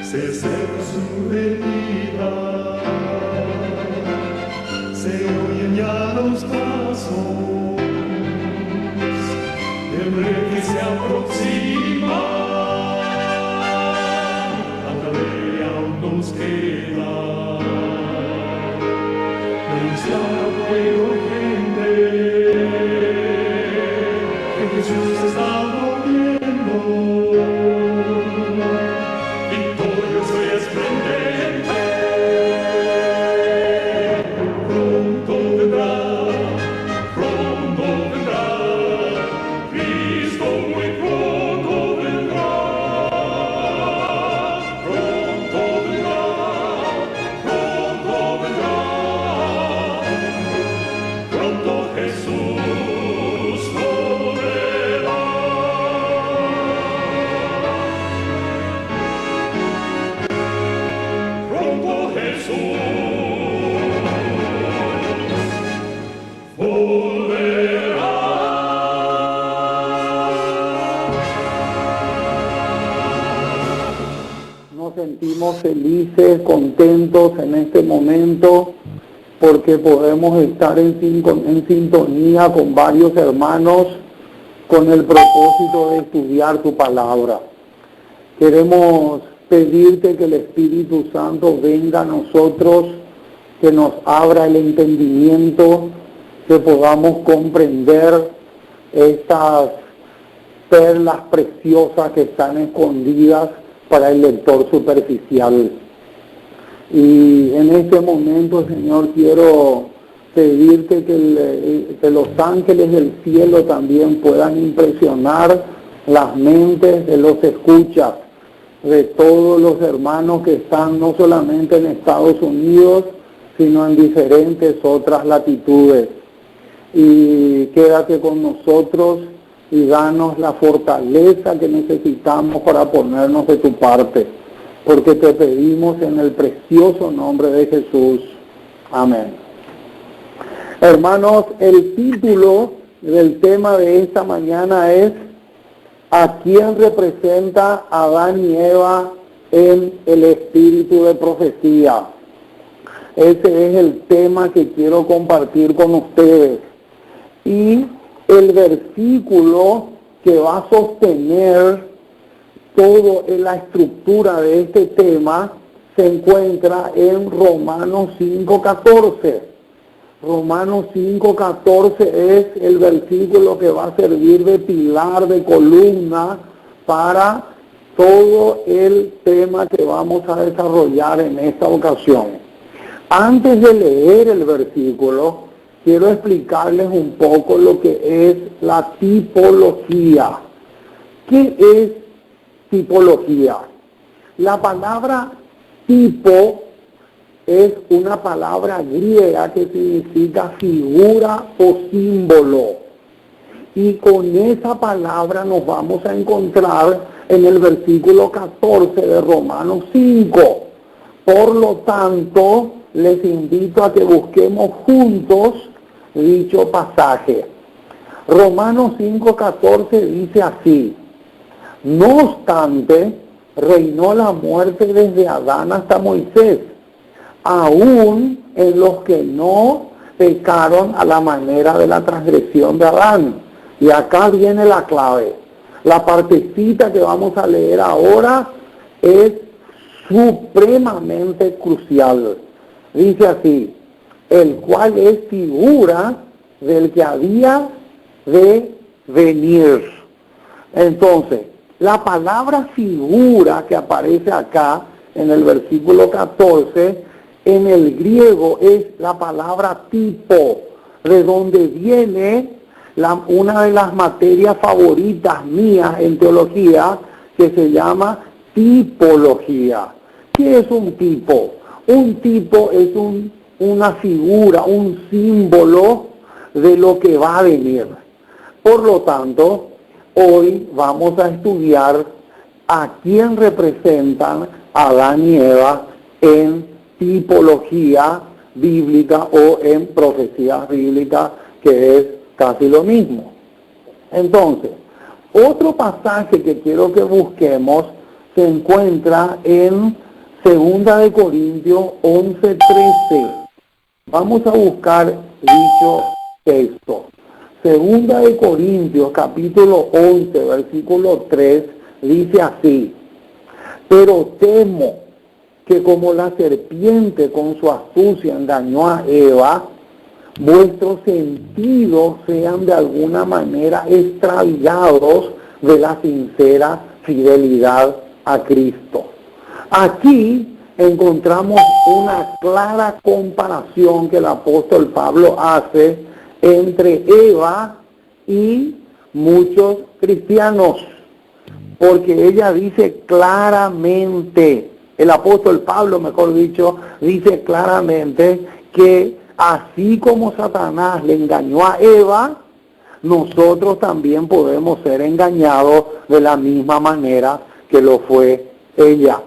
se acerca su venida, se oyen ya los pasos del rey que se aproxima. Hasta de aún nos queda denunciar al pueblo gente que Jesús está volviendo. Nos sentimos felices, contentos en este momento porque podemos estar en sintonía con varios hermanos con el propósito de estudiar tu palabra. Queremos pedirte que el Espíritu Santo venga a nosotros, que nos abra el entendimiento, que podamos comprender estas perlas preciosas que están escondidas para el lector superficial. Y en este momento, Señor, quiero pedirte que los ángeles del cielo también puedan impresionar las mentes de los escuchas, de todos los hermanos que están no solamente en Estados Unidos, sino en diferentes otras latitudes. Y quédate con nosotros y danos la fortaleza que necesitamos para ponernos de tu parte, porque te pedimos en el precioso nombre de Jesús. Amén. Hermanos, el título del tema de esta mañana es ¿a quién representa Adán y Eva en el espíritu de profecía? Ese es el tema que quiero compartir con ustedes. Y el versículo que va a sostener toda la estructura de este tema se encuentra en Romanos 5:14. Romanos 5:14 es el versículo que va a servir de pilar, de columna para todo el tema que vamos a desarrollar en esta ocasión. Antes de leer el versículo, quiero explicarles un poco lo que es la tipología. ¿Qué es tipología? La palabra tipo es una palabra griega que significa figura o símbolo. Y con esa palabra nos vamos a encontrar en el versículo 14 de Romanos 5. Por lo tanto, les invito a que busquemos juntos dicho pasaje. Romanos 5:14 dice así: no obstante, reinó la muerte desde Adán hasta Moisés, aún en los que no pecaron a la manera de la transgresión de Adán. Y acá viene la clave. La partecita que vamos a leer ahora es supremamente crucial. Dice así: el cual es figura del que había de venir. Entonces, la palabra figura que aparece acá en el versículo 14, en el griego es la palabra tipo, de donde viene una de las materias favoritas mías en teología, que se llama tipología. ¿Qué es un tipo? Un tipo es una figura, un símbolo de lo que va a venir. Por lo tanto, hoy vamos a estudiar a quién representan Adán y Eva en tipología bíblica o en profecías bíblicas, que es casi lo mismo. Entonces, otro pasaje que quiero que busquemos se encuentra en 2 Corintios 11:13. Vamos a buscar dicho texto. 2 Corintios capítulo 11, versículo 3, dice así: pero temo que como la serpiente con su astucia engañó a Eva, vuestros sentidos sean de alguna manera extraviados de la sincera fidelidad a Cristo. Aquí encontramos una clara comparación que el apóstol Pablo hace entre Eva y muchos cristianos, porque ella dice claramente, el apóstol Pablo, mejor dicho, dice claramente que así como Satanás le engañó a Eva, nosotros también podemos ser engañados de la misma manera que lo fue ella.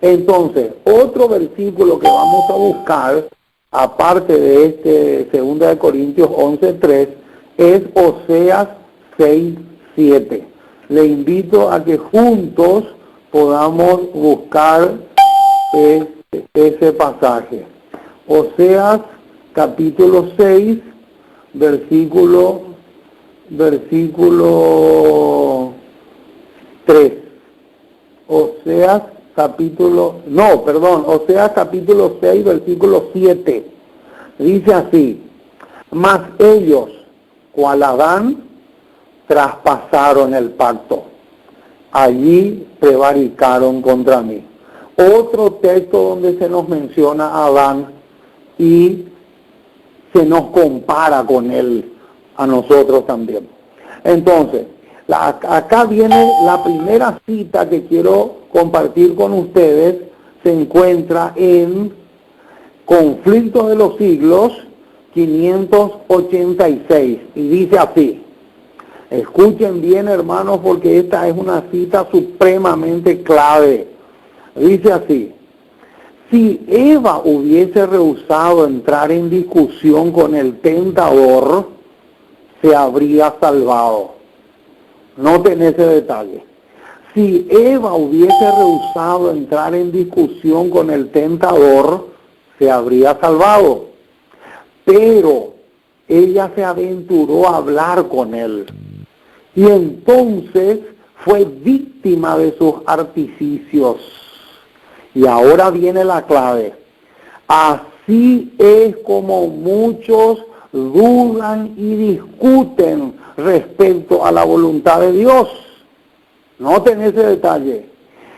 Entonces, otro versículo que vamos a buscar, aparte de este 2 Corintios 11:3, es Oseas 6:7. Le invito a que juntos podamos buscar ese pasaje. Oseas capítulo 6, versículo 3. Oseas capítulo 6, versículo 7. Dice así: mas ellos, cual Adán, traspasaron el pacto, allí prevaricaron contra mí. Otro texto donde se nos menciona a Adán y se nos compara con él, a nosotros también. Entonces, acá viene la primera cita que quiero compartir con ustedes. Se encuentra en Conflictos de los Siglos 586 y dice así. Escuchen bien, hermanos, porque esta es una cita supremamente clave. Dice así: si Eva hubiese rehusado entrar en discusión con el tentador, se habría salvado. Noten ese detalle. Si Eva hubiese rehusado entrar en discusión con el tentador, se habría salvado. Pero ella se aventuró a hablar con él. Y entonces fue víctima de sus artificios. Y ahora viene la clave. Así es como muchos dudan y discuten respecto a la voluntad de Dios. Noten ese detalle.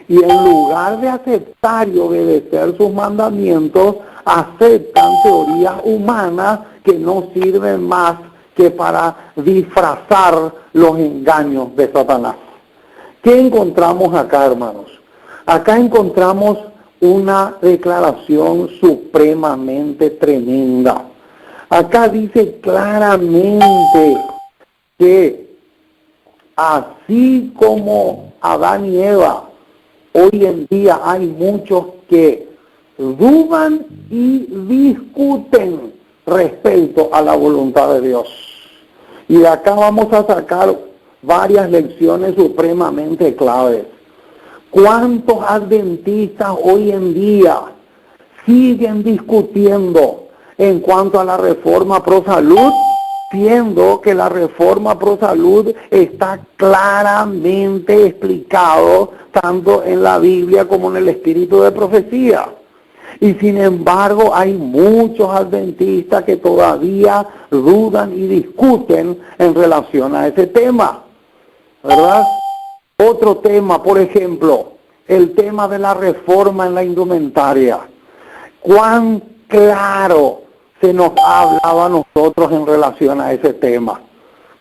Y en lugar de aceptar y obedecer sus mandamientos, aceptan teorías humanas que no sirven más que para disfrazar los engaños de Satanás. ¿Qué encontramos acá, hermanos? Acá encontramos una declaración supremamente tremenda. Acá dice claramente que así como Adán y Eva, hoy en día hay muchos que dudan y discuten respecto a la voluntad de Dios. Y de acá vamos a sacar varias lecciones supremamente claves. ¿Cuántos adventistas hoy en día siguen discutiendo en cuanto a la reforma pro salud, siendo que la reforma pro salud está claramente explicado tanto en la Biblia como en el espíritu de profecía? Y sin embargo hay muchos adventistas que todavía dudan y discuten en relación a ese tema, ¿verdad? Otro tema, por ejemplo, el tema de la reforma en la indumentaria. ¿Cuán claro se nos ha hablado a nosotros en relación a ese tema?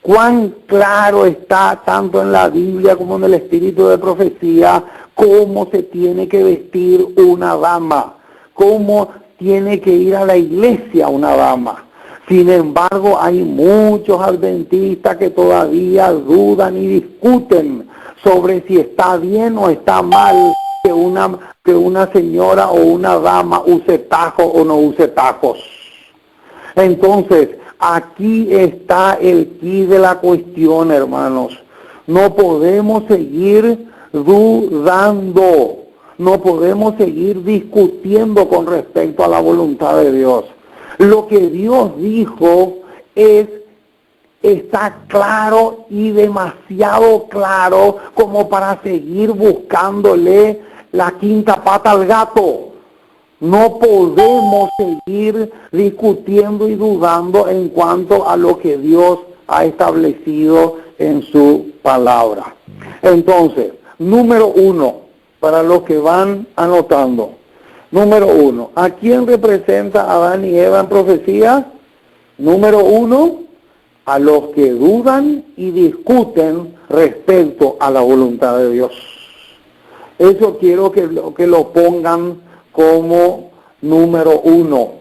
¿Cuán claro está tanto en la Biblia como en el espíritu de profecía cómo se tiene que vestir una dama? ¿Cómo tiene que ir a la iglesia una dama? Sin embargo, hay muchos adventistas que todavía dudan y discuten sobre si está bien o está mal que una señora o una dama use tacos o no use tacos. Entonces, aquí está el quid de la cuestión, hermanos. No podemos seguir dudando. No podemos seguir discutiendo con respecto a la voluntad de Dios. Lo que Dios dijo está claro y demasiado claro como para seguir buscándole la quinta pata al gato. No podemos seguir discutiendo y dudando en cuanto a lo que Dios ha establecido en su palabra. Entonces, número 1, para los que van anotando. Número 1, ¿a quién representa Adán y Eva en profecía? Número 1, a los que dudan y discuten respecto a la voluntad de Dios. Eso quiero que lo pongan como número 1.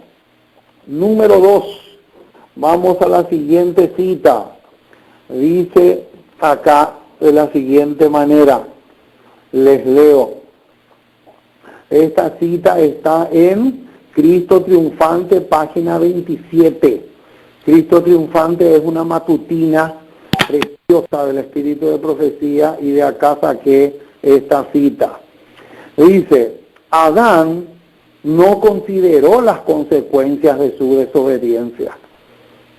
Número 2, vamos a la siguiente cita. Dice acá de la siguiente manera, les leo. Esta cita está en Cristo Triunfante, página 27. Cristo Triunfante es una matutina preciosa del Espíritu de Profecía y de acá saqué esta cita. Dice, Adán no consideró las consecuencias de su desobediencia.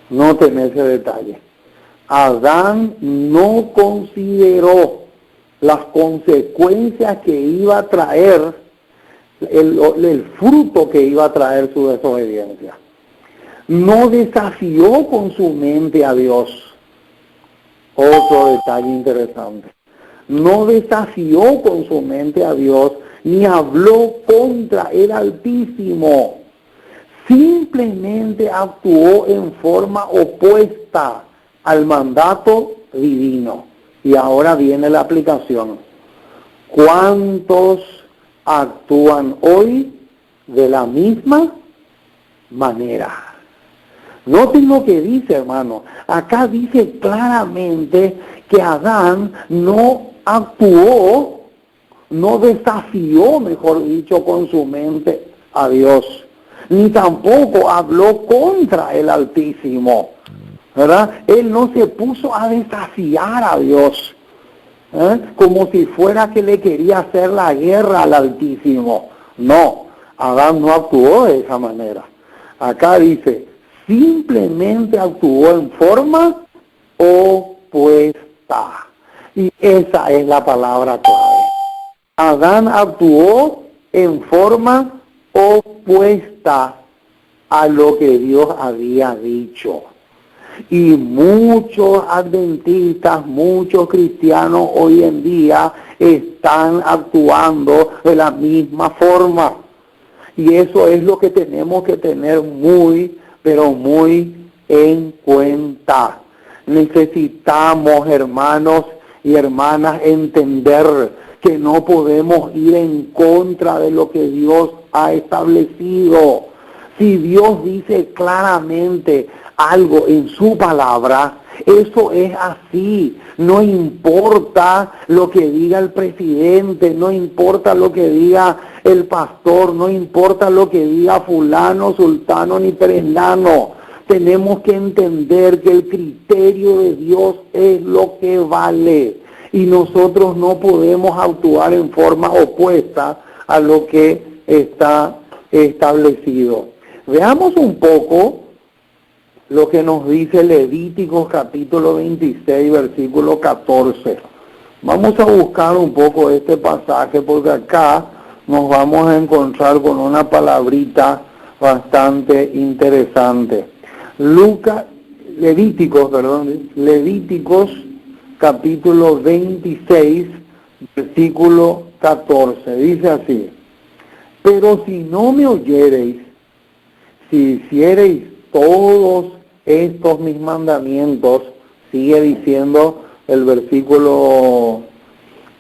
Noten ese detalle. Adán no consideró las consecuencias que iba a traer, el fruto que iba a traer su desobediencia. No desafió con su mente a Dios. Otro detalle interesante. No desafió con su mente a Dios, ni habló contra el Altísimo. Simplemente actuó en forma opuesta al mandato divino. Y ahora viene la aplicación. ¿Cuántos actúan hoy de la misma manera? Noten lo que dice, hermano. Acá dice claramente que Adán no actuó, no desafió, mejor dicho, con su mente a Dios, ni tampoco habló contra el Altísimo, ¿verdad? Él no se puso a desafiar a Dios, como si fuera que le quería hacer la guerra al Altísimo. No, Adán no actuó de esa manera. Acá dice, simplemente actuó en forma opuesta. Y esa es la palabra clave. Adán actuó en forma opuesta a lo que Dios había dicho. Y muchos adventistas, muchos cristianos hoy en día están actuando de la misma forma. Y eso es lo que tenemos que tener muy, pero muy en cuenta. Necesitamos, hermanos y hermanas, entender que no podemos ir en contra de lo que Dios ha establecido. Si Dios dice claramente algo en su palabra, eso es así. No importa lo que diga el presidente, no importa lo que diga el pastor, no importa lo que diga fulano, sultano ni perengano. Tenemos que entender que el criterio de Dios es lo que vale. Y nosotros no podemos actuar en forma opuesta a lo que está establecido. Veamos un poco lo que nos dice Levíticos capítulo 26, versículo 14. Vamos a buscar un poco este pasaje porque acá nos vamos a encontrar con una palabrita bastante interesante. Levíticos capítulo 26, versículo 14. Dice así: pero si no me oyereis, si hiciereis todos estos mis mandamientos, sigue diciendo el versículo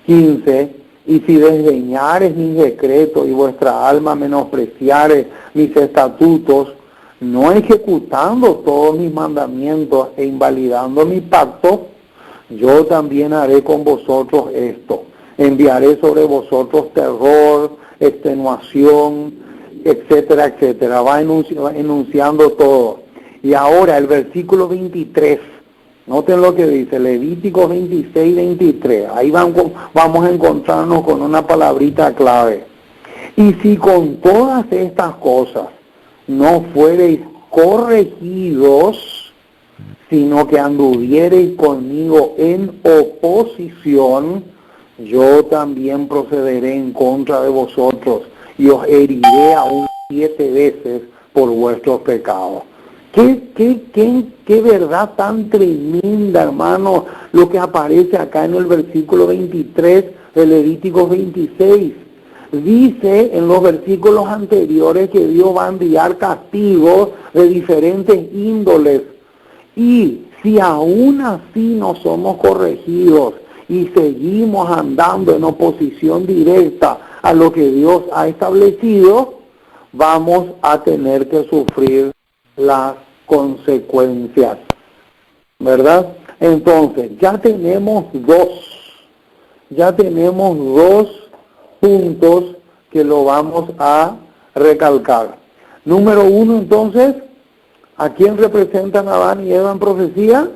15, y si desdeñares mis decretos y vuestra alma menospreciare mis estatutos, no ejecutando todos mis mandamientos e invalidando mi pacto, yo también haré con vosotros esto. Enviaré sobre vosotros terror, extenuación, etcétera, etcétera. Va enunciando todo. Y ahora el versículo 23 Noten lo que dice Levíticos 26, 23. Ahí vamos a encontrarnos con una palabrita clave. Y si con todas estas cosas no fuereis corregidos, sino que anduviereis conmigo en oposición, yo también procederé en contra de vosotros y os heriré aún 7 veces por vuestros pecados. Qué verdad tan tremenda, hermano, lo que aparece acá en el versículo 23 de Levíticos 26. Dice en los versículos anteriores que Dios va a enviar castigos de diferentes índoles. Y si aún así no somos corregidos y seguimos andando en oposición directa a lo que Dios ha establecido, vamos a tener que sufrir las consecuencias, ¿verdad? Entonces, ya tenemos dos puntos que lo vamos a recalcar. Número 1, entonces, ¿a quién representan Adán y Eva en profecía?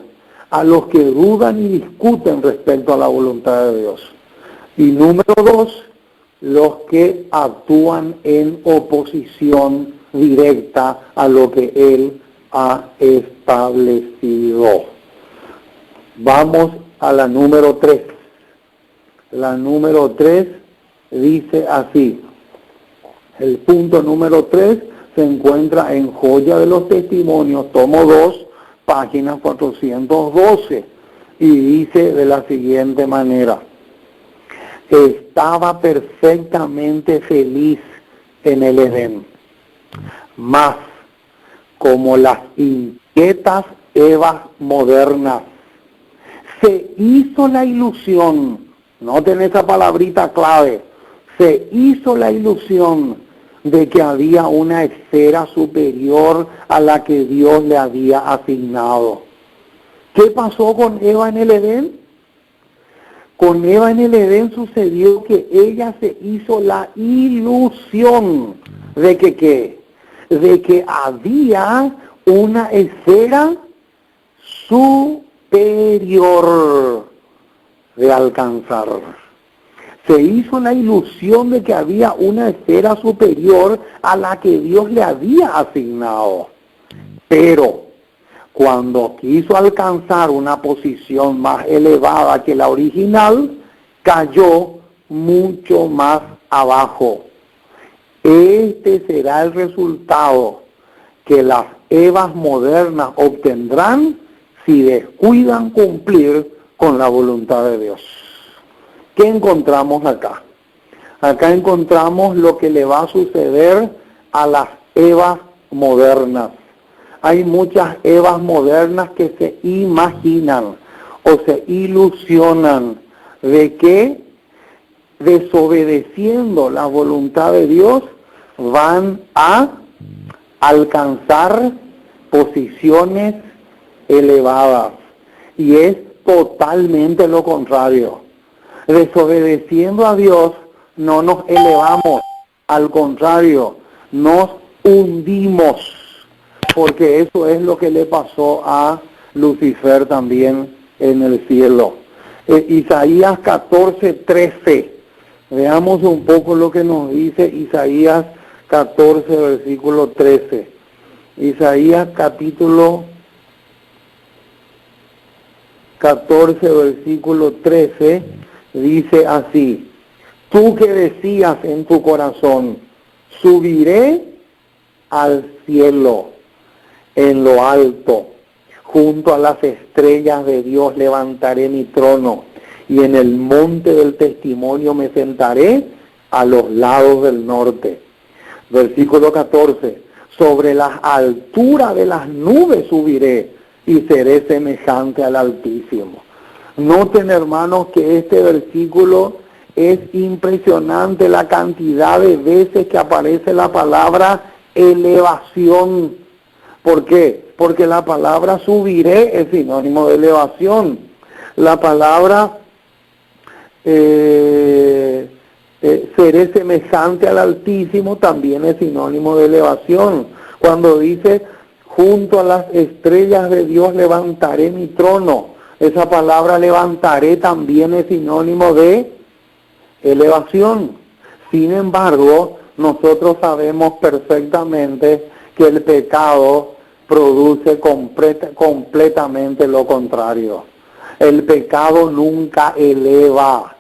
A los que dudan y discuten respecto a la voluntad de Dios. Y número 2, los que actúan en oposición directa a lo que Él ha establecido. Vamos a la número 3. La número 3 dice así. El punto número 3 se encuentra en Joya de los Testimonios, tomo 2, página 412, y dice de la siguiente manera: estaba perfectamente feliz en el Edén, mas como las inquietas Evas modernas, se hizo la ilusión, noten esa palabrita clave, se hizo la ilusión de que había una esfera superior a la que Dios le había asignado. ¿Qué pasó con Eva en el Edén? Con Eva en el Edén sucedió que ella se hizo la ilusión de que ¿qué? De que había una esfera superior de alcanzar. Se hizo la ilusión de que había una esfera superior a la que Dios le había asignado. Pero cuando quiso alcanzar una posición más elevada que la original, cayó mucho más abajo. Este será el resultado que las Evas modernas obtendrán si descuidan cumplir con la voluntad de Dios. ¿Qué encontramos acá? Acá encontramos lo que le va a suceder a las Evas modernas. Hay muchas Evas modernas que se imaginan o se ilusionan de que desobedeciendo la voluntad de Dios van a alcanzar posiciones elevadas. Y es totalmente lo contrario. Desobedeciendo a Dios no nos elevamos, al contrario, nos hundimos, porque eso es lo que le pasó a Lucifer también en el cielo. Isaías 14:13. Veamos un poco lo que nos dice Isaías 14, versículo 13. Isaías capítulo 14, versículo 13, dice así: tú que decías en tu corazón, subiré al cielo, en lo alto, junto a las estrellas de Dios levantaré mi trono, y en el monte del testimonio me sentaré a los lados del norte. Versículo 14, sobre las alturas de las nubes subiré y seré semejante al Altísimo. Noten, hermanos, que este versículo es impresionante, la cantidad de veces que aparece la palabra elevación. ¿Por qué? Porque la palabra subiré es sinónimo de elevación. La palabra seré semejante al Altísimo también es sinónimo de elevación. Cuando dice junto a las estrellas de Dios levantaré mi trono. Esa palabra levantaré también es sinónimo de elevación. Sin embargo, nosotros sabemos perfectamente que el pecado produce completamente lo contrario. El pecado nunca eleva,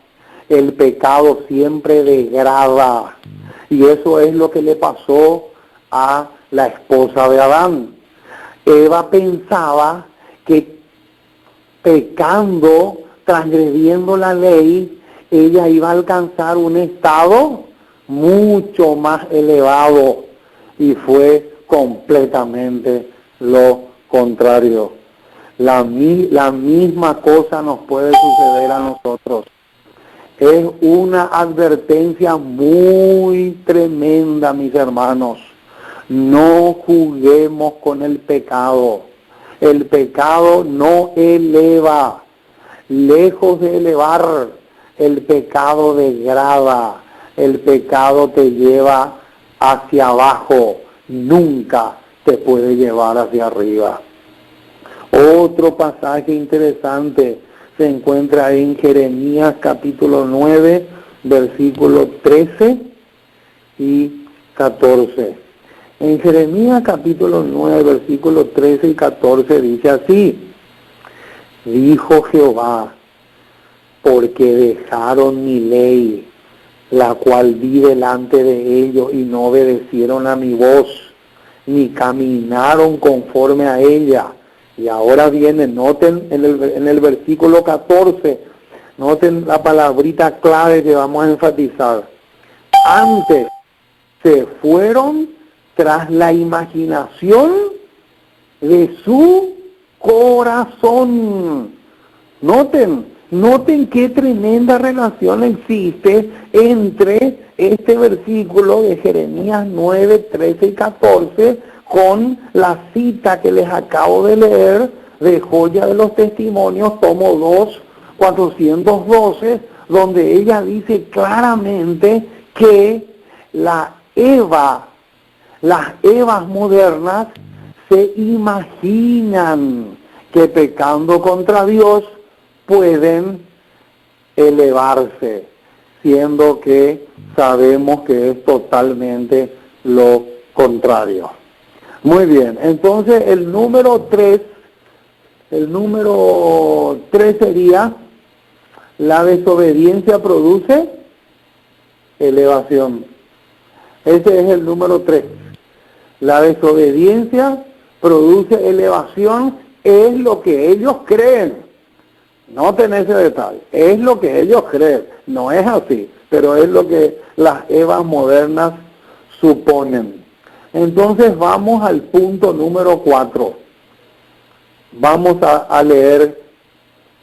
el pecado siempre degrada. Y eso es lo que le pasó a la esposa de Adán. Eva pensaba que pecando, transgrediendo la ley, ella iba a alcanzar un estado mucho más elevado, y fue completamente lo contrario. La misma cosa nos puede suceder a nosotros. Es una advertencia muy tremenda, mis hermanos. No juguemos con el pecado. El pecado no eleva. Lejos de elevar, el pecado degrada. El pecado te lleva hacia abajo. Nunca te puede llevar hacia arriba. Otro pasaje interesante se encuentra en Jeremías capítulo 9, versículos 13 y 14. En Jeremías capítulo 9, versículos 13 y 14 dice así: dijo Jehová, porque dejaron mi ley, la cual di delante de ellos, y no obedecieron a mi voz, ni caminaron conforme a ella. Y ahora viene, noten en el versículo 14, noten la palabrita clave que vamos a enfatizar. Antes se fueron tras la imaginación de su corazón. Noten qué tremenda relación existe entre este versículo de Jeremías 9, 13 y 14 con la cita que les acabo de leer de Joya de los Testimonios, tomo 2, 412, donde ella dice claramente que las Evas modernas se imaginan que pecando contra Dios pueden elevarse, siendo que sabemos que es totalmente lo contrario. Muy bien, entonces el número 3 sería: la desobediencia produce elevación. Ese es el número 3. La desobediencia produce elevación, es lo que ellos creen. Noten ese detalle, es lo que ellos creen, no es así, pero es lo que las Evas modernas suponen. Entonces vamos al punto número 4. Vamos a leer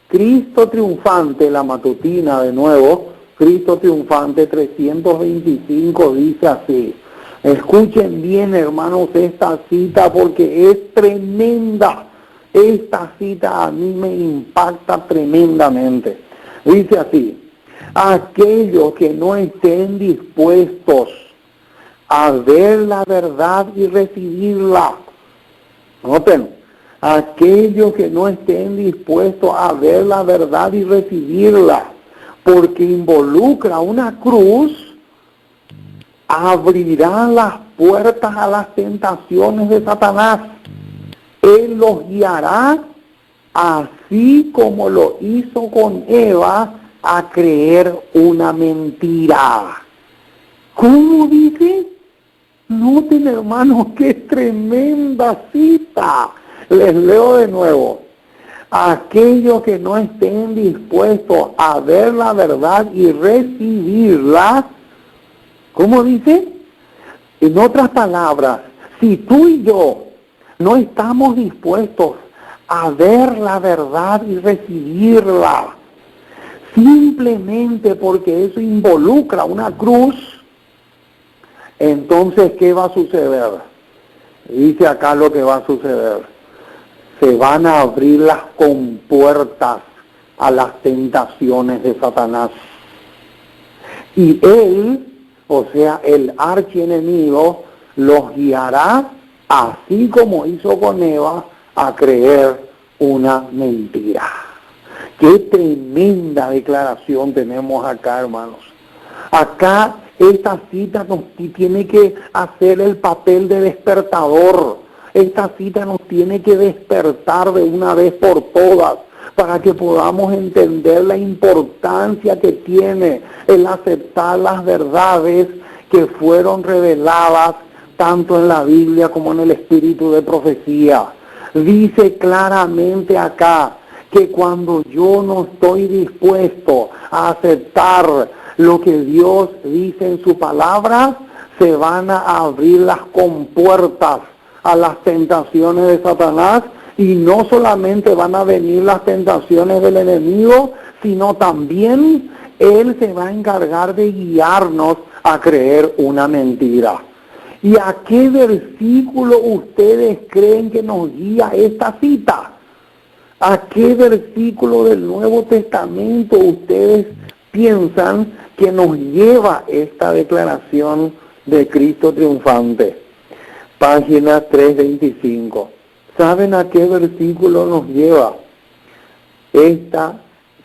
Cristo Triunfante, la matutina de nuevo. Cristo Triunfante 325 dice así. Escuchen bien, hermanos, esta cita porque es tremenda. Esta cita a mí me impacta tremendamente. Dice así: aquellos que no estén dispuestos a ver la verdad y recibirla. Noten, aquellos que no estén dispuestos a ver la verdad y recibirla, porque involucra una cruz, abrirá las puertas a las tentaciones de Satanás. Él los guiará, así como lo hizo con Eva, a creer una mentira. ¿Cómo dice? Noten, hermanos, qué tremenda cita. Les leo de nuevo. Aquellos que no estén dispuestos a ver la verdad y recibirla, ¿cómo dice? En otras palabras, si tú y yo no estamos dispuestos a ver la verdad y recibirla, simplemente porque eso involucra una cruz, entonces, ¿qué va a suceder? Dice acá lo que va a suceder. Se van a abrir las compuertas a las tentaciones de Satanás. Y él, o sea, el archienemigo, los guiará así como hizo con Eva, a creer una mentira. Qué tremenda declaración tenemos acá, hermanos. Acá esta cita nos tiene que hacer el papel de despertador. Esta cita nos tiene que despertar de una vez por todas para que podamos entender la importancia que tiene el aceptar las verdades que fueron reveladas tanto en la Biblia como en el espíritu de profecía. Dice claramente acá que cuando yo no estoy dispuesto a aceptar lo que Dios dice en su palabra, se van a abrir las compuertas a las tentaciones de Satanás, y no solamente van a venir las tentaciones del enemigo, sino también él se va a encargar de guiarnos a creer una mentira. ¿Y a qué versículo ustedes creen que nos guía esta cita? ¿A qué versículo del Nuevo Testamento ustedes piensan que nos lleva esta declaración de Cristo triunfante? Página 325. ¿Saben a qué versículo nos lleva? Esta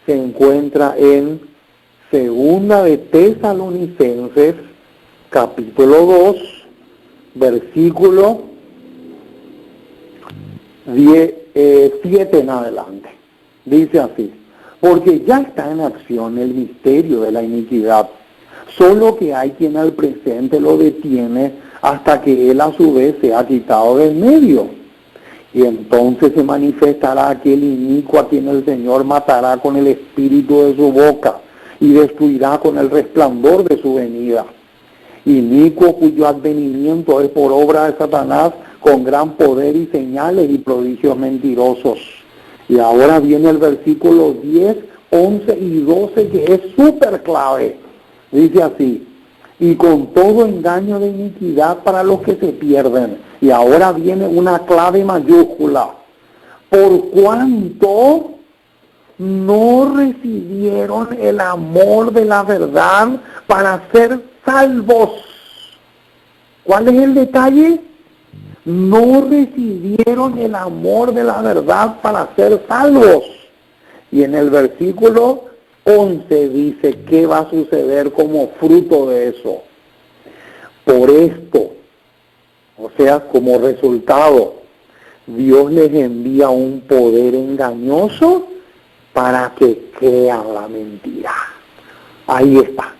se encuentra en Segunda de Tesalonicenses, capítulo 2, versículo 7 en adelante. Dice así: porque ya está en acción el misterio de la iniquidad, solo que hay quien al presente lo detiene hasta que él a su vez se ha quitado del medio. Y entonces se manifestará aquel inicuo a quien el Señor matará con el espíritu de su boca y destruirá con el resplandor de su venida. Inicuo cuyo advenimiento es por obra de Satanás, con gran poder y señales y prodigios mentirosos. Y ahora viene el versículo 10, 11 y 12, que es súper clave. Dice así: y con todo engaño de iniquidad para los que se pierden. Y ahora viene una clave mayúscula: por cuanto no recibieron el amor de la verdad para ser salvos. ¿Cuál es el detalle? No recibieron el amor de la verdad para ser salvos. Y en el versículo 11 dice qué va a suceder como fruto de eso. Por esto, o sea, como resultado, Dios les envía un poder engañoso para que crean la mentira. Ahí está.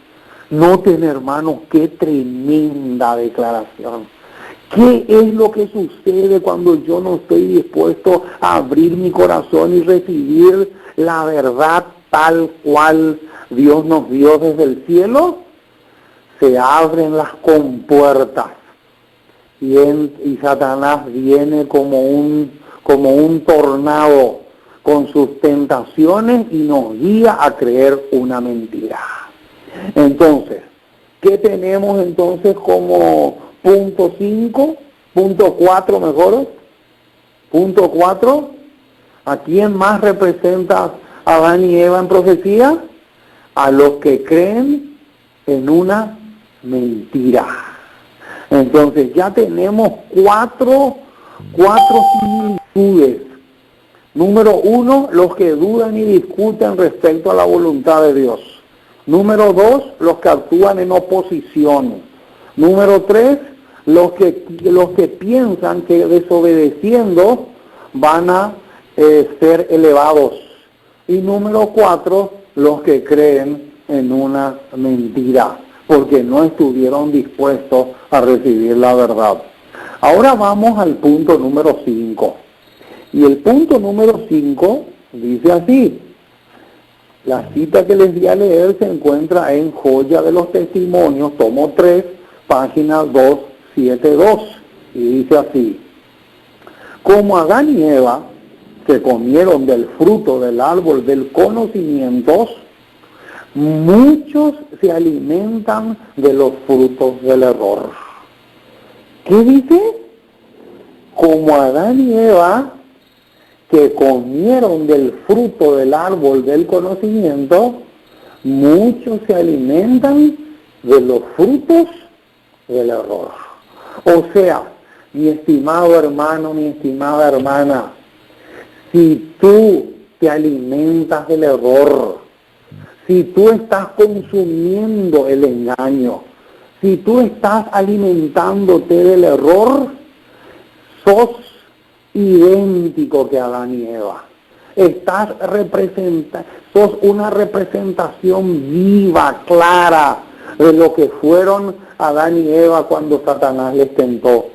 Noten, hermanos, qué tremenda declaración. ¿Qué es lo que sucede cuando yo no estoy dispuesto a abrir mi corazón y recibir la verdad tal cual Dios nos dio desde el cielo? Se abren las compuertas y Satanás viene como un tornado con sus tentaciones y nos guía a creer una mentira. Entonces, ¿qué tenemos entonces como punto 5? Punto 4 mejor. Punto 4. ¿A quién más representa Adán y Eva en profecía? A los que creen en una mentira. Entonces ya tenemos cuatro similitudes. Número 1, los que dudan y discuten respecto a la voluntad de Dios. Número 2, los que actúan en oposición. Número 3, los que piensan que desobedeciendo van a ser elevados. Y número 4, los que creen en una mentira, porque no estuvieron dispuestos a recibir la verdad. Ahora vamos al punto número 5. Y el punto número 5 dice así. La cita que les di a leer se encuentra en Joya de los Testimonios, tomo 3, página 272. Y dice así: como Adán y Eva se comieron del fruto del árbol del conocimiento, muchos se alimentan de los frutos del error. ¿Qué dice? Como Adán y Eva que comieron del fruto del árbol del conocimiento, muchos se alimentan de los frutos del error. O sea, Mi estimado hermano, mi estimada hermana, si tú te alimentas del error, si tú estás consumiendo el engaño, si tú estás alimentándote del error, sos idéntico que Adán y Eva. Sos una representación viva, clara, de lo que fueron Adán y Eva cuando Satanás les tentó.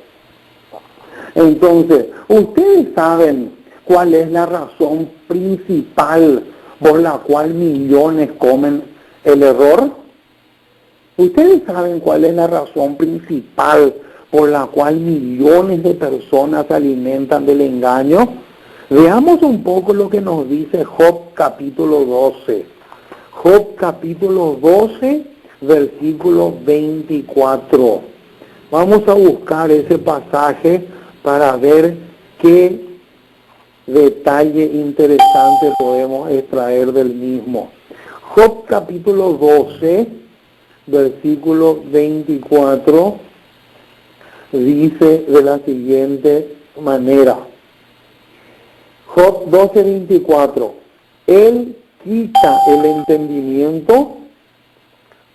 Entonces, ustedes saben cuál es la razón principal por la cual millones comen el error. Ustedes saben cuál es la razón principal por la cual millones de personas se alimentan del engaño. Veamos un poco lo que nos dice Job capítulo 12. Job capítulo 12, versículo 24. Vamos a buscar ese pasaje para ver qué detalle interesante podemos extraer del mismo. Job capítulo 12, versículo 24, dice de la siguiente manera. Job 12, 24. Él quita el entendimiento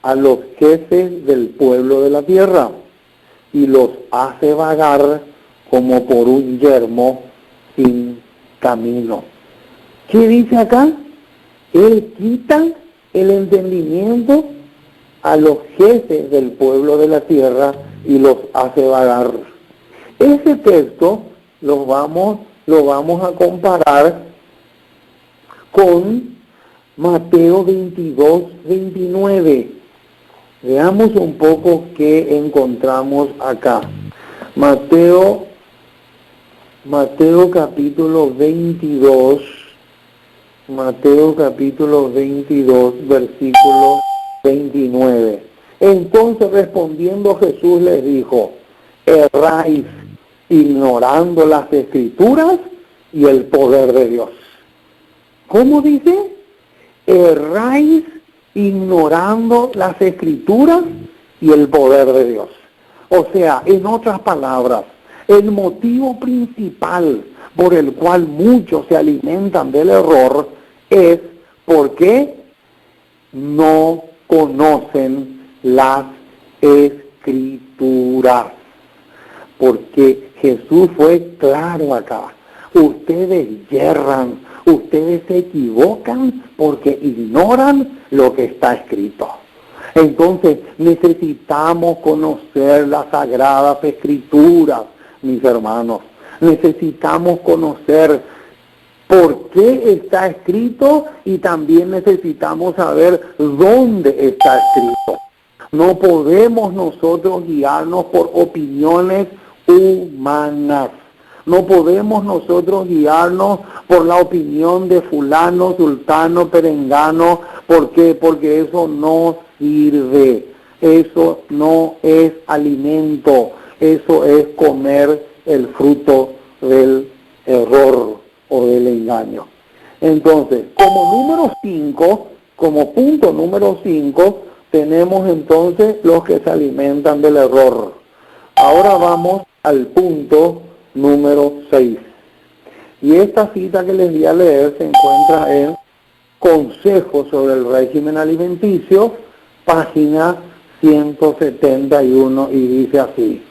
a los jefes del pueblo de la tierra y los hace vagar como por un yermo sin camino. ¿Qué dice acá? Él quita el entendimiento a los jefes del pueblo de la tierra y los hace vagar. Ese texto lo vamos a comparar con Mateo 22, 29. Veamos un poco qué encontramos acá. Mateo capítulo 22, versículo 29. Entonces respondiendo Jesús les dijo, erráis ignorando las Escrituras y el poder de Dios. ¿Cómo dice? Erráis ignorando las Escrituras y el poder de Dios. O sea, en otras palabras, el motivo principal por el cual muchos se alimentan del error es porque no conocen las Escrituras. Porque Jesús fue claro acá. Ustedes yerran, ustedes se equivocan porque ignoran lo que está escrito. Entonces necesitamos conocer las Sagradas Escrituras, mis hermanos. Necesitamos conocer por qué está escrito y también necesitamos saber dónde está escrito. No podemos nosotros guiarnos por opiniones humanas. No podemos nosotros guiarnos por la opinión de fulano, sultano, perengano. ¿Por qué? Porque eso no sirve. Eso no es alimento. Eso es comer el fruto del error o del engaño. Entonces, como punto número 5, tenemos entonces los que se alimentan del error. Ahora vamos al punto número 6. Y esta cita que les voy a leer se encuentra en Consejos sobre el régimen alimenticio, página 171, y dice así: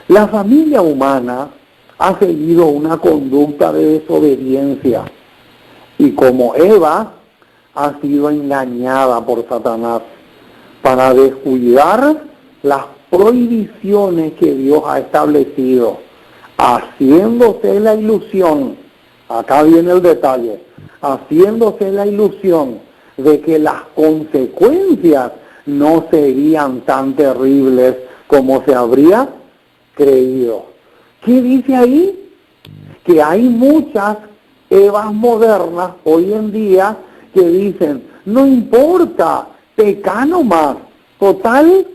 la familia humana ha seguido una conducta de desobediencia y como Eva ha sido engañada por Satanás para descuidar las prohibiciones que Dios ha establecido, haciéndose la ilusión, acá viene el detalle, haciéndose la ilusión de que las consecuencias no serían tan terribles como se habría creído. ¿Qué dice ahí? Que hay muchas Evas modernas hoy en día que dicen, no importa, peca nomás, total,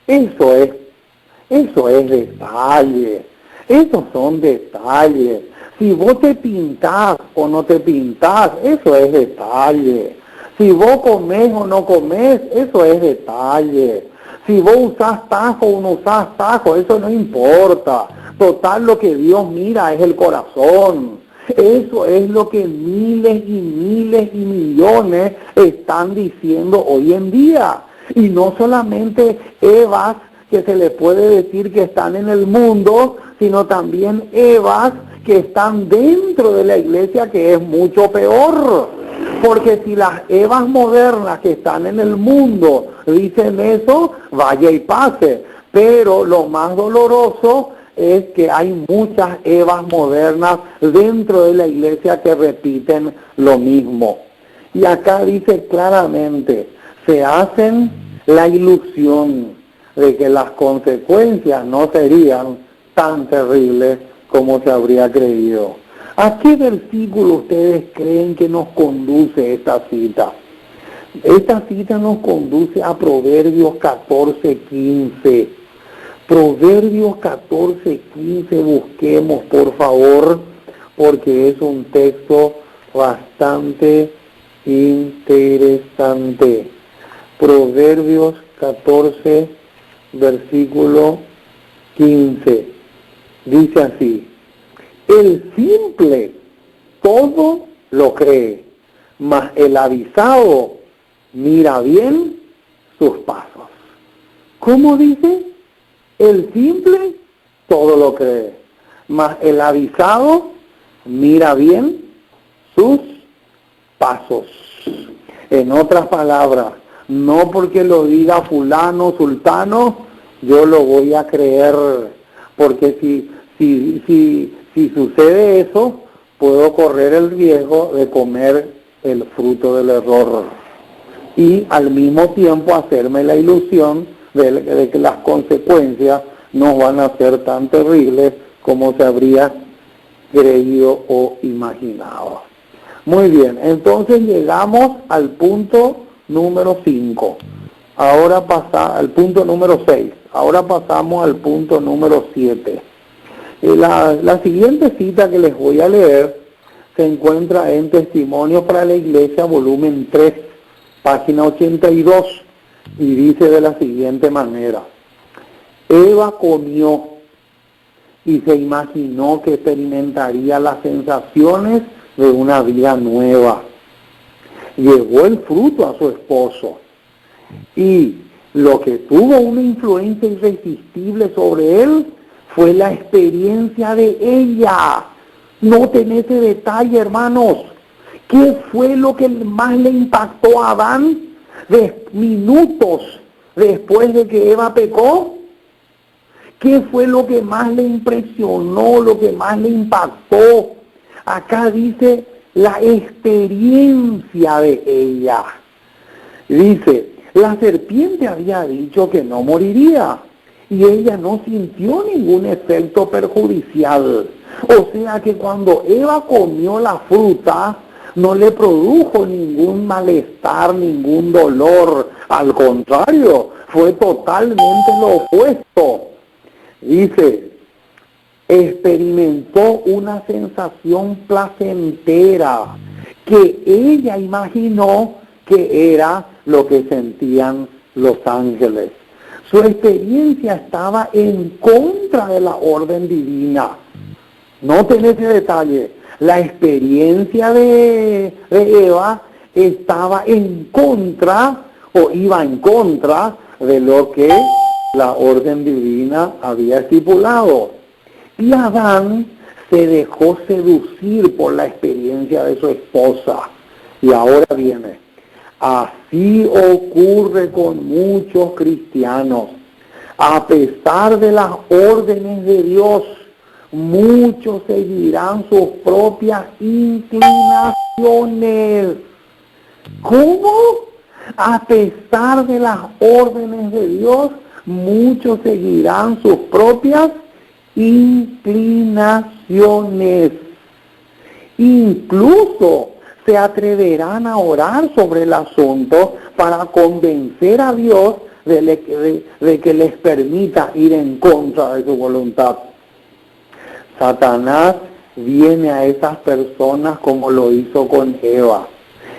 eso es detalle, esos son detalles. Si vos te pintás o no te pintás, eso es detalle. Si vos comés o no comés, eso es detalle. Si vos usás tajo o no usás tajo, eso no importa. Total, lo que Dios mira es el corazón. Eso es lo que miles y miles y millones están diciendo hoy en día. Y no solamente Evas que se le puede decir que están en el mundo, sino también Evas que están dentro de la iglesia, que es mucho peor. Porque si las Evas modernas que están en el mundo dicen eso, vaya y pase. Pero lo más doloroso es que hay muchas Evas modernas dentro de la iglesia que repiten lo mismo. Y acá dice claramente, se hacen la ilusión de que las consecuencias no serían tan terribles como se habría creído. ¿A qué versículo ustedes creen que nos conduce esta cita? Esta cita nos conduce a Proverbios 14:15. Proverbios 14:15, busquemos por favor, porque es un texto bastante interesante. Proverbios 14, versículo 15, dice así: el simple todo lo cree, mas el avisado mira bien sus pasos. ¿Cómo dice? El simple todo lo cree, mas el avisado mira bien sus pasos. En otras palabras, no porque lo diga fulano, sultano, yo lo voy a creer, porque si sucede eso, puedo correr el riesgo de comer el fruto del error y al mismo tiempo hacerme la ilusión de que las consecuencias no van a ser tan terribles como se habría creído o imaginado. Muy bien, entonces llegamos al punto número 5. Ahora al punto número 6. Ahora pasamos al punto número 7. La siguiente cita que les voy a leer se encuentra en Testimonios para la Iglesia, volumen 3, página 82, y dice de la siguiente manera: Eva comió y se imaginó que experimentaría las sensaciones de una vida nueva. Llevó el fruto a su esposo y lo que tuvo una influencia irresistible sobre él fue la experiencia de ella. Noten ese detalle, hermanos. ¿Qué fue lo que más le impactó a Adán minutos después de que Eva pecó? ¿Qué fue lo que más le impresionó, lo que más le impactó? Acá dice la experiencia de ella. Dice, la serpiente había dicho que no moriría y ella no sintió ningún efecto perjudicial. O sea que cuando Eva comió la fruta, no le produjo ningún malestar, ningún dolor. Al contrario, fue totalmente lo opuesto. Dice, experimentó una sensación placentera que ella imaginó que era lo que sentían los ángeles. Su experiencia estaba en contra de la orden divina. Noten ese detalle. La experiencia de Eva estaba en contra o iba en contra de lo que la orden divina había estipulado. Y Adán se dejó seducir por la experiencia de su esposa. Y ahora viene. Así ocurre con muchos cristianos. A pesar de las órdenes de Dios, muchos seguirán sus propias inclinaciones. ¿Cómo? A pesar de las órdenes de Dios, muchos seguirán sus propias inclinaciones. Incluso se atreverán a orar sobre el asunto para convencer a Dios de que les permita ir en contra de su voluntad. Satanás viene a esas personas como lo hizo con Eva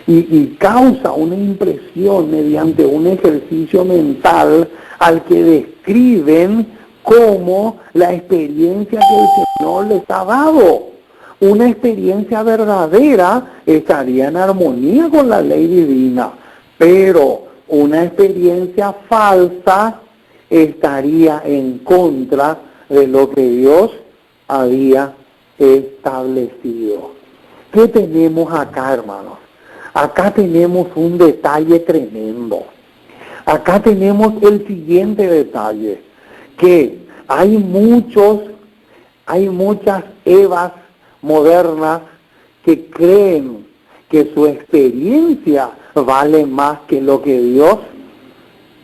y causa una impresión mediante un ejercicio mental al que describen como la experiencia que el Señor les ha dado. Una experiencia verdadera estaría en armonía con la ley divina, pero una experiencia falsa estaría en contra de lo que Dios había establecido. ¿Qué tenemos acá, hermanos? Acá tenemos un detalle tremendo. Acá tenemos el siguiente detalle, que hay muchas Evas modernas que creen que su experiencia vale más que lo que Dios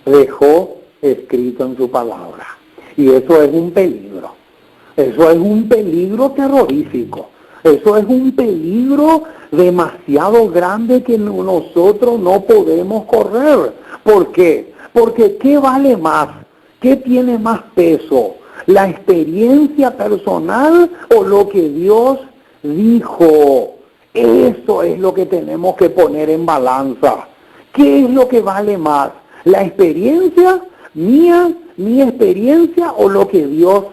dejó escrito en su palabra. Y eso es un peligro. Eso es un peligro terrorífico. Eso es un peligro demasiado grande que nosotros no podemos correr. ¿Por qué? Porque ¿qué vale más? ¿Qué tiene más peso? ¿La experiencia personal o lo que Dios dijo? Eso es lo que tenemos que poner en balanza. ¿Qué es lo que vale más? ¿La experiencia mía, mi experiencia o lo que Dios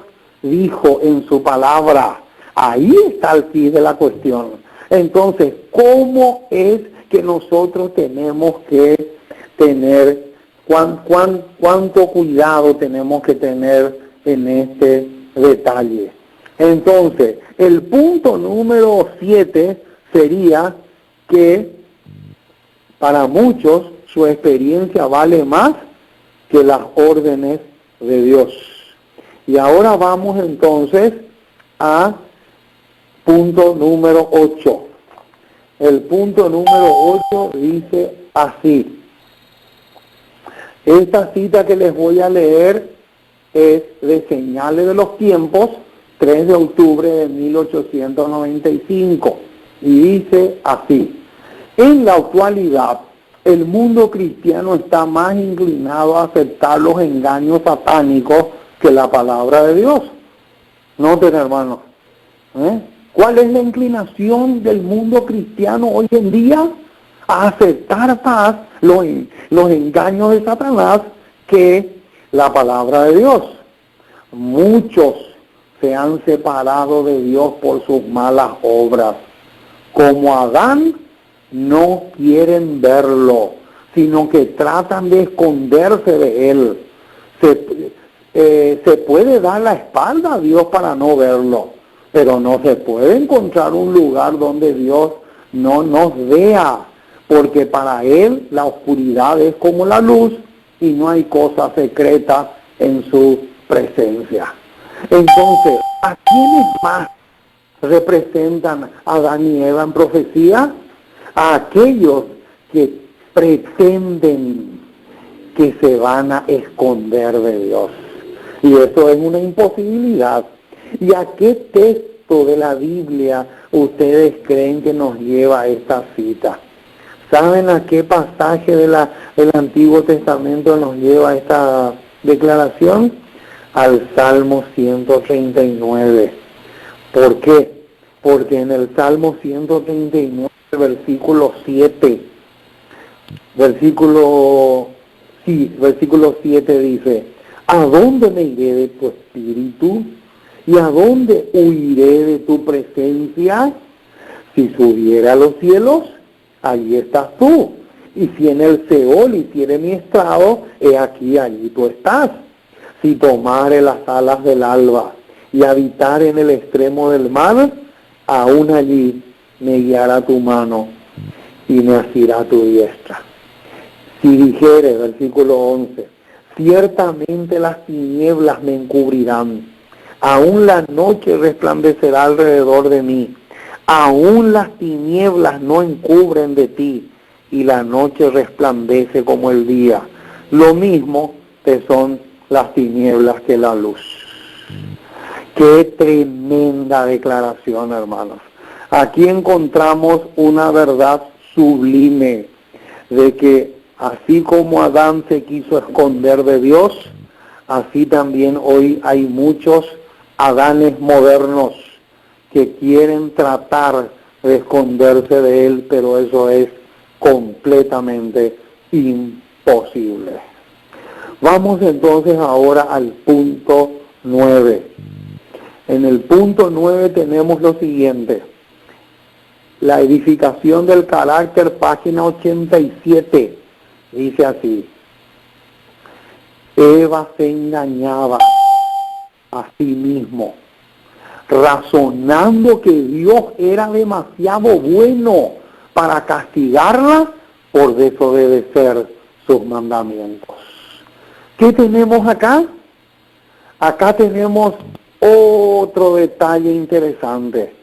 dijo en su palabra? Ahí está el quid de la cuestión. Entonces, ¿cómo es que nosotros tenemos que tener, cuánto cuidado tenemos que tener en este detalle? Entonces, el punto número 7 sería que para muchos su experiencia vale más que las órdenes de Dios. Y ahora vamos entonces a punto número 8. El punto número 8 dice así. Esta cita que les voy a leer es de Señales de los Tiempos, 3 de octubre de 1895, y dice así: en la actualidad, el mundo cristiano está más inclinado a aceptar los engaños satánicos que la palabra de Dios. Noten, hermanos, ¿cuál es la inclinación del mundo cristiano hoy en día? A aceptar más los engaños de Satanás que la palabra de Dios. Muchos se han separado de Dios por sus malas obras. Como Adán, no quieren verlo, sino que tratan de esconderse de él. Se puede dar la espalda a Dios para no verlo, pero no se puede encontrar un lugar donde Dios no nos vea, porque para Él la oscuridad es como la luz y no hay cosa secreta en su presencia. Entonces, ¿a quiénes más representan a Adán y Eva en profecía? A aquellos que pretenden que se van a esconder de Dios. Y eso es una imposibilidad. ¿Y a qué texto de la Biblia ustedes creen que nos lleva a esta cita? ¿Saben a qué pasaje del Antiguo Testamento nos lleva esta declaración? Al Salmo 139. ¿Por qué? Porque en el Salmo 139, versículo 7, versículo 7 dice: ¿a dónde me iré de tu espíritu? ¿Y a dónde huiré de tu presencia? Si subiera a los cielos, allí estás tú. Y si en el Seol hiciere mi estrado, he aquí, allí tú estás. Si tomare las alas del alba y habitar en el extremo del mar, aún allí me guiará tu mano y me asirá tu diestra. Si dijere, versículo 11, ciertamente las tinieblas me encubrirán, aún la noche resplandecerá alrededor de mí, aún las tinieblas no encubren de ti, y la noche resplandece como el día. Lo mismo te son las tinieblas que la luz. Qué tremenda declaración, hermanos. Aquí encontramos una verdad sublime de que así como Adán se quiso esconder de Dios, así también hoy hay muchos Adanes modernos que quieren tratar de esconderse de él, pero eso es completamente imposible. Vamos entonces ahora al punto 9. En el punto 9 tenemos lo siguiente. La edificación del carácter, página 87, dice así. Eva se engañaba a sí mismo, razonando que Dios era demasiado bueno para castigarla por desobedecer sus mandamientos. ¿Qué tenemos acá? Acá tenemos otro detalle interesante.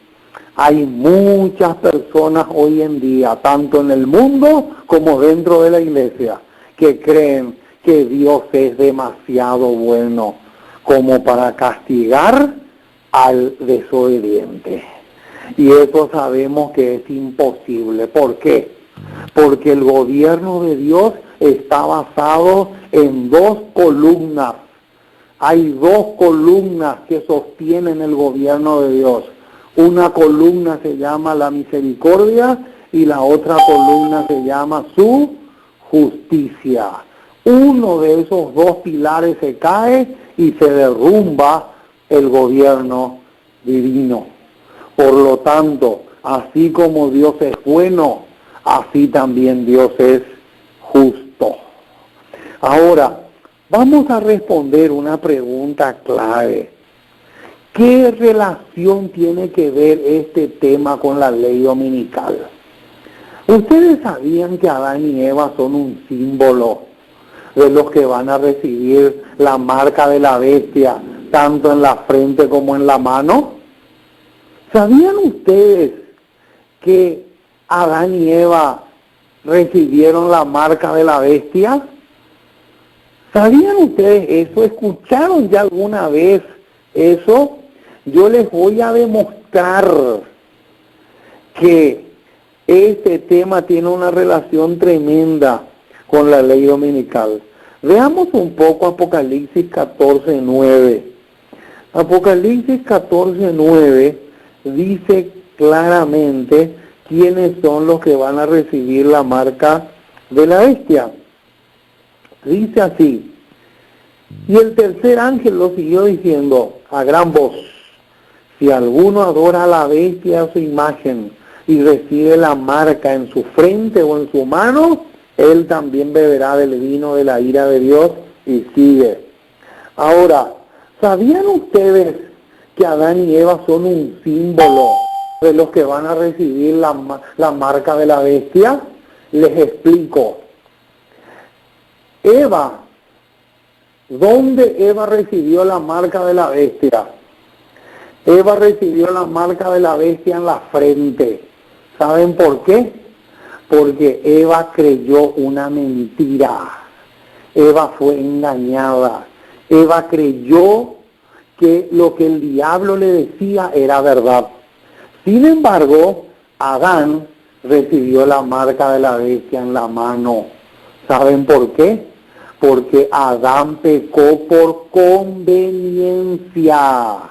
Hay muchas personas hoy en día, tanto en el mundo como dentro de la iglesia, que creen que Dios es demasiado bueno como para castigar al desobediente. Y eso sabemos que es imposible. ¿Por qué? Porque el gobierno de Dios está basado en dos columnas. Hay dos columnas que sostienen el gobierno de Dios. Una columna se llama la misericordia y la otra columna se llama su justicia. Uno de esos dos pilares se cae y se derrumba el gobierno divino. Por lo tanto, así como Dios es bueno, así también Dios es justo. Ahora, vamos a responder una pregunta clave. ¿Qué relación tiene que ver este tema con la ley dominical? ¿Ustedes sabían que Adán y Eva son un símbolo de los que van a recibir la marca de la bestia, tanto en la frente como en la mano? ¿Sabían ustedes que Adán y Eva recibieron la marca de la bestia? ¿Sabían ustedes eso? ¿Escucharon ya alguna vez eso? Yo les voy a demostrar que este tema tiene una relación tremenda con la ley dominical. Veamos un poco Apocalipsis 14:9. Apocalipsis 14:9 dice claramente quiénes son los que van a recibir la marca de la bestia. Dice así: y el tercer ángel lo siguió diciendo a gran voz: si alguno adora a la bestia a su imagen y recibe la marca en su frente o en su mano, él también beberá del vino de la ira de Dios. Y sigue. Ahora, ¿sabían ustedes que Adán y Eva son un símbolo de los que van a recibir la marca de la bestia? Les explico. Eva, ¿dónde Eva recibió la marca de la bestia? Eva recibió la marca de la bestia en la frente. ¿Saben por qué? Porque Eva creyó una mentira. Eva fue engañada. Eva creyó que lo que el diablo le decía era verdad. Sin embargo, Adán recibió la marca de la bestia en la mano. ¿Saben por qué? Porque Adán pecó por conveniencia.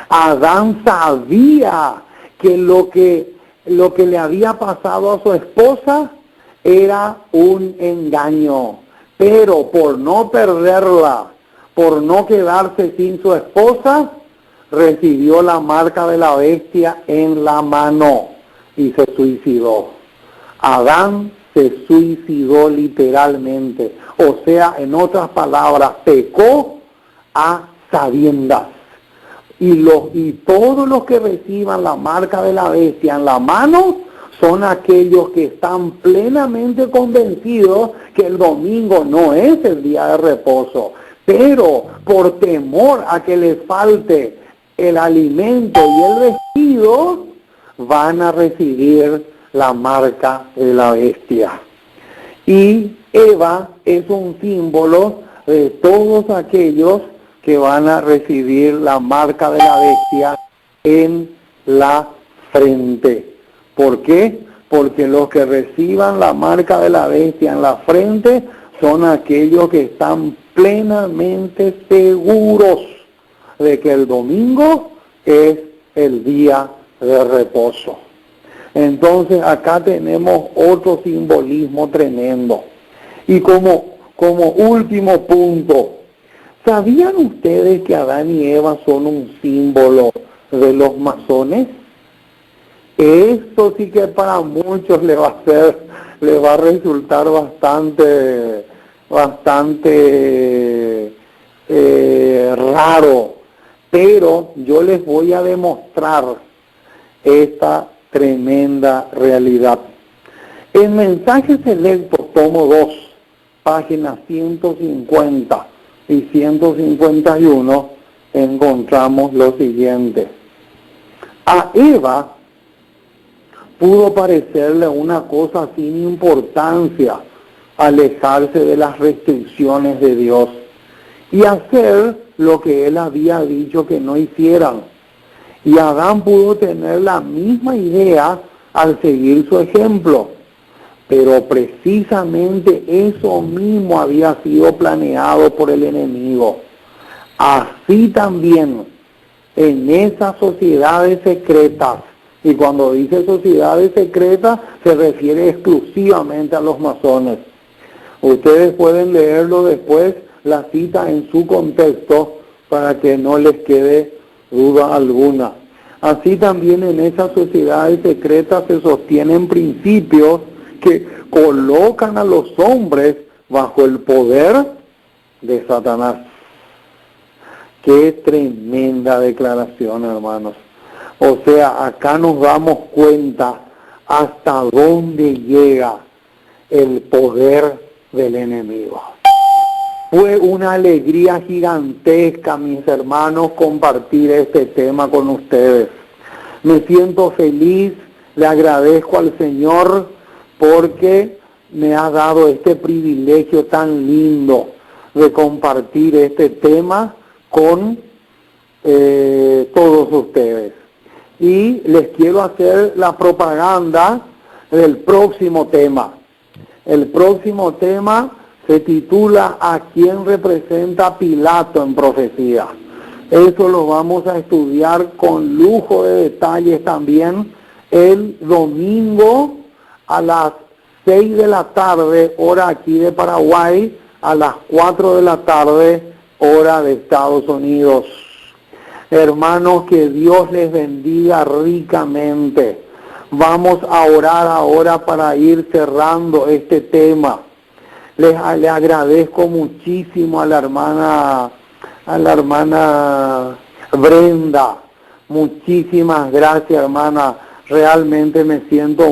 Adán sabía que lo que le había pasado a su esposa era un engaño, pero por no perderla, por no quedarse sin su esposa, recibió la marca de la bestia en la mano y se suicidó. Adán se suicidó literalmente, o sea, en otras palabras, pecó a sabiendas. Y todos los que reciban la marca de la bestia en la mano son aquellos que están plenamente convencidos que el domingo no es el día de reposo, pero por temor a que les falte el alimento y el vestido, van a recibir la marca de la bestia. Y Eva es un símbolo de todos aquellos que van a recibir la marca de la bestia en la frente. ¿Por qué? Porque los que reciban la marca de la bestia en la frente son aquellos que están plenamente seguros de que el domingo es el día de reposo. Entonces acá tenemos otro simbolismo tremendo. Y como último punto, ¿Sabían ustedes que Adán y Eva son un símbolo de los masones? Esto sí que para muchos le va a resultar bastante raro, pero yo les voy a demostrar esta tremenda realidad. En Mensajes Selectos, tomo 2, páginas 150 y 151, encontramos lo siguiente. A Eva pudo parecerle una cosa sin importancia alejarse de las restricciones de Dios y hacer lo que él había dicho que no hicieran. Y Adán pudo tener la misma idea al seguir su ejemplo, pero precisamente eso mismo había sido planeado por el enemigo. Así también en esas sociedades secretas, y cuando dice sociedades secretas se refiere exclusivamente a los masones. Ustedes pueden leerlo después, la cita en su contexto, para que no les quede duda alguna. Así también en esas sociedades secretas se sostienen principios que colocan a los hombres bajo el poder de Satanás. Qué tremenda declaración, hermanos. O sea, acá nos damos cuenta hasta dónde llega el poder del enemigo. Fue una alegría gigantesca, mis hermanos, compartir este tema con ustedes. Me siento feliz, le agradezco al Señor porque me ha dado este privilegio tan lindo de compartir este tema con todos ustedes. Y les quiero hacer la propaganda del próximo tema. El próximo tema se titula ¿A quién representa Pilato en profecía? Eso lo vamos a estudiar con lujo de detalles también el domingo a las 6 de la tarde, hora aquí de Paraguay, a las 4 de la tarde, hora de Estados Unidos. Hermanos, que Dios les bendiga ricamente. Vamos a orar ahora para ir cerrando este tema. Le agradezco muchísimo a la hermana Brenda. Muchísimas gracias, hermana. Realmente me siento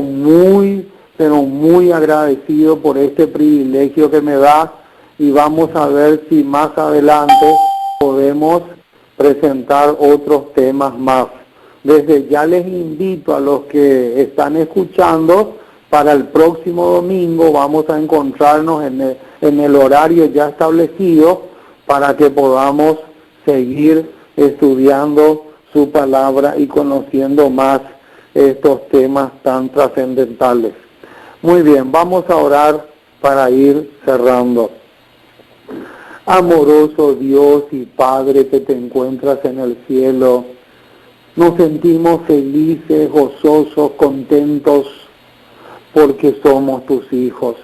pero muy agradecido por este privilegio que me da, y vamos a ver si más adelante podemos presentar otros temas más. Desde ya les invito a los que están escuchando, para el próximo domingo vamos a encontrarnos en el horario ya establecido para que podamos seguir estudiando su palabra y conociendo más estos temas tan trascendentales. Muy bien, vamos a orar para ir cerrando. Amoroso Dios y Padre que te encuentras en el cielo, nos sentimos felices, gozosos, contentos, porque somos tus hijos,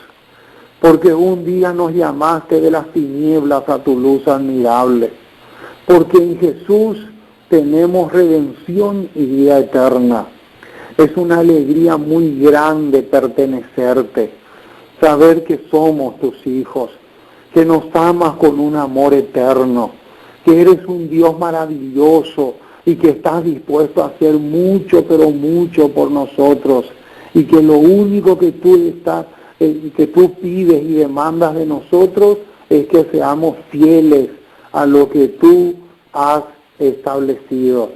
porque un día nos llamaste de las tinieblas a tu luz admirable, porque en Jesús tenemos redención y vida eterna. Es una alegría muy grande pertenecerte, saber que somos tus hijos, que nos amas con un amor eterno, que eres un Dios maravilloso y que estás dispuesto a hacer mucho, pero mucho por nosotros, y que lo único que tú pides y demandas de nosotros es que seamos fieles a lo que tú has establecido.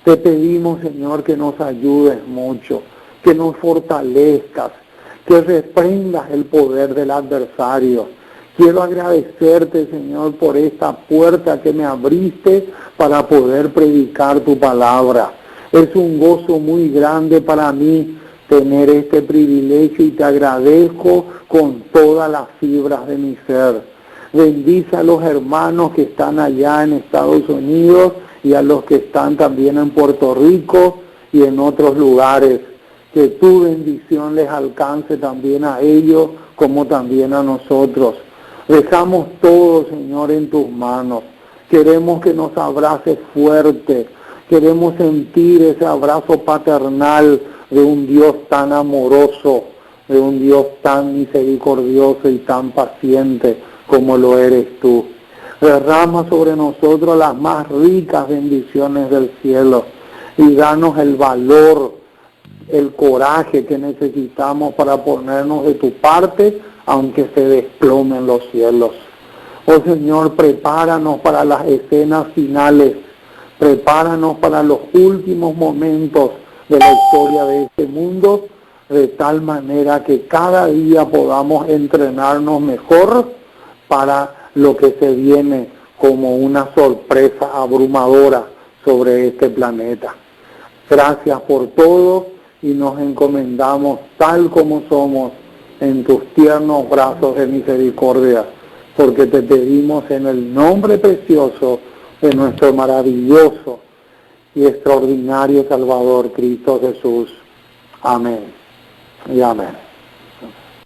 Te pedimos, Señor, que nos ayudes mucho, que nos fortalezcas, que reprendas el poder del adversario. Quiero agradecerte, Señor, por esta puerta que me abriste para poder predicar tu palabra. Es un gozo muy grande para mí tener este privilegio y te agradezco con todas las fibras de mi ser. Bendice a los hermanos que están allá en Estados Unidos y a los que están también en Puerto Rico y en otros lugares. Que tu bendición les alcance también a ellos como también a nosotros. Dejamos todo, Señor, en tus manos. Queremos que nos abraces fuerte. Queremos sentir ese abrazo paternal de un Dios tan amoroso, de un Dios tan misericordioso y tan paciente como lo eres tú. Derrama sobre nosotros las más ricas bendiciones del cielo y danos el valor, el coraje que necesitamos para ponernos de tu parte, aunque se desplomen los cielos. Oh Señor, prepáranos para las escenas finales, prepáranos para los últimos momentos de la historia de este mundo, de tal manera que cada día podamos entrenarnos mejor para lo que se viene como una sorpresa abrumadora sobre este planeta. Gracias por todo y nos encomendamos tal como somos en tus tiernos brazos de misericordia, porque te pedimos en el nombre precioso de nuestro maravilloso y extraordinario Salvador Cristo Jesús. Amén y amén.